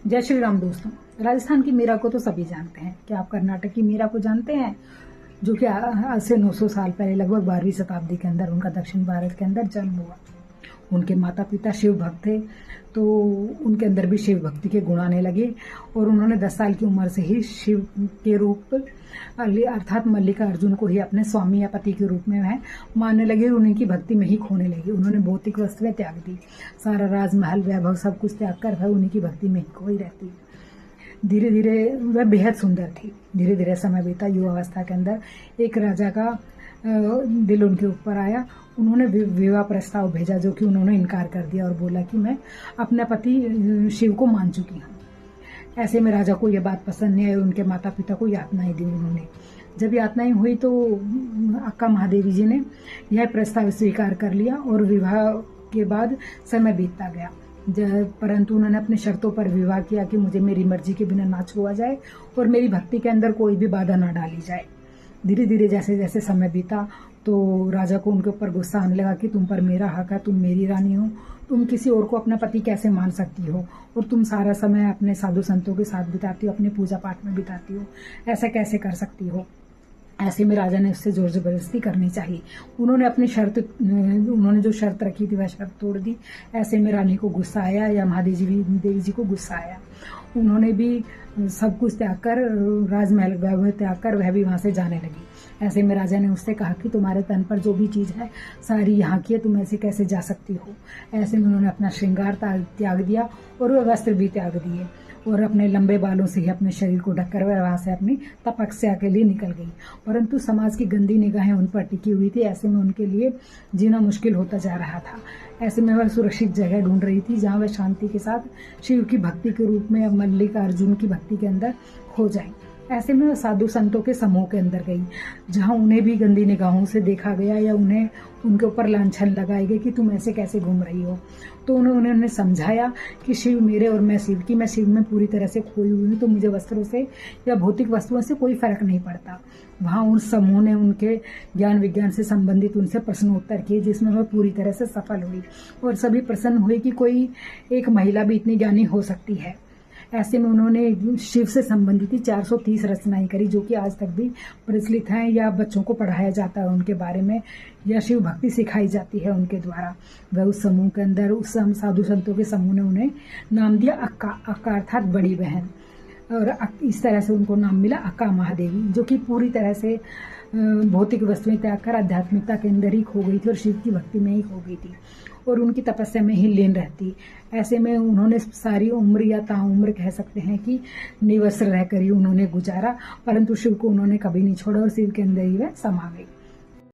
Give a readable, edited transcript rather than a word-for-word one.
जय श्री राम दोस्तों। राजस्थान की मीरा को तो सभी जानते हैं। क्या आप कर्नाटक की मीरा को जानते हैं, जो कि आज से 900 साल पहले लगभग 12वीं शताब्दी के अंदर उनका दक्षिण भारत के अंदर जन्म हुआ। उनके माता पिता शिव भक्त थे, तो उनके अंदर भी शिव भक्ति के गुण आने लगे और उन्होंने 10 साल की उम्र से ही शिव के रूप अर्थात मल्लिकार्जुन को ही अपने स्वामी या पति के रूप में वह मानने लगे और उनकी भक्ति में ही खोने लगे। उन्होंने भौतिक वस्तुएं त्याग दी, सारा राजमहल वैभव सब कुछ त्याग कर वह उन्हीं की भक्ति में ही खोई रहती। धीरे धीरे वह बेहद सुंदर थी। धीरे धीरे समय बीता, युवावस्था के अंदर एक राजा का दिल उनके ऊपर आया। उन्होंने विवाह प्रस्ताव भेजा, जो कि उन्होंने इनकार कर दिया और बोला कि मैं अपने पति शिव को मान चुकी हूँ। ऐसे में राजा को यह बात पसंद नहीं आई। उनके माता पिता को यातनाएं दी उन्होंने। जब यातनाएं हुई तो अक्का महादेवी जी ने यह प्रस्ताव स्वीकार कर लिया और विवाह के बाद समय बीतता गया। परंतु उन्होंने अपनी शर्तों पर विवाह किया कि मुझे मेरी मर्जी के बिना ना छुआ जाए और मेरी भक्ति के अंदर कोई भी बाधा ना डाली जाए। धीरे धीरे जैसे जैसे समय बीता तो राजा को उनके ऊपर गुस्सा आने लगा कि तुम पर मेरा हक है, तुम मेरी रानी हो, तुम किसी और को अपना पति कैसे मान सकती हो और तुम सारा समय अपने साधु संतों के साथ बिताती हो, अपने पूजा पाठ में बिताती हो, ऐसा कैसे कर सकती हो। ऐसे में राजा ने उससे जोर जबरदस्ती करनी चाहिए। उन्होंने जो शर्त रखी थी वह शर्त तोड़ दी। ऐसे में रानी को गुस्सा आया या महादेवी जी को गुस्सा आया। उन्होंने भी सब कुछ त्याग कर, राजमहल वैभव त्याग कर वह भी वहां से जाने लगी। ऐसे में राजा ने उससे कहा कि तुम्हारे तन पर जो भी चीज है सारी यहाँ की है, तुम ऐसे कैसे जा सकती हो। ऐसे में उन्होंने अपना श्रृंगार त्याग दिया और वह वस्त्र भी त्याग दिए और अपने लंबे बालों से ही अपने शरीर को ढककर वह वहां से अपनी तपस्या के लिए निकल गई। परंतु समाज की गंदी निगाहें उन पर टिकी हुई थी। ऐसे में उनके लिए जीना मुश्किल होता जा रहा था। ऐसे में वह सुरक्षित जगह ढूंढ रही थी जहां वह शांति के साथ शिव की भक्ति के रूप में मल्लिकार्जुन की भक्ति के अंदर खो जाए। ऐसे में वह साधु संतों के समूह के अंदर गई, जहां उन्हें भी गंदी निगाहों से देखा गया या उन्हें उनके ऊपर लांछन लगाए गए कि तुम ऐसे कैसे घूम रही हो। तो उन्होंने समझाया कि शिव मेरे और मैं शिव की, मैं शिव में पूरी तरह से खोई हुई हूँ, तो मुझे वस्त्रों से या भौतिक वस्तुओं से कोई फर्क नहीं पड़ता। वहां उन समूह ने उनके ज्ञान विज्ञान से संबंधित उनसे प्रश्नोत्तर किए, जिसमें वह पूरी तरह से सफल हुई और सभी प्रसन्न हुए कि कोई एक महिला भी इतनी ज्ञानी हो सकती है। ऐसे में उन्होंने शिव से संबंधित 430 रचनाएं करी, जो कि आज तक भी प्रचलित हैं या बच्चों को पढ़ाया जाता है उनके बारे में, या शिव भक्ति सिखाई जाती है उनके द्वारा। वह उस समूह के अंदर, उस साधु संतों के समूह ने उन्हें नाम दिया अक्का। अक्का अर्थात बड़ी बहन, और इस तरह से उनको नाम मिला अक्का महादेवी, जो कि पूरी तरह से भौतिक वस्तुएं त्याग कर आध्यात्मिकता के अंदर ही खो गई थी और शिव की भक्ति में ही खो गई थी और उनकी तपस्या में ही लीन रहती। ऐसे में उन्होंने सारी उम्र या ताउम्र कह सकते हैं कि निवस्त्र रहकर ही उन्होंने गुजारा, परंतु शिव को उन्होंने कभी नहीं छोड़ा और शिव के अंदर ही वह समा गई।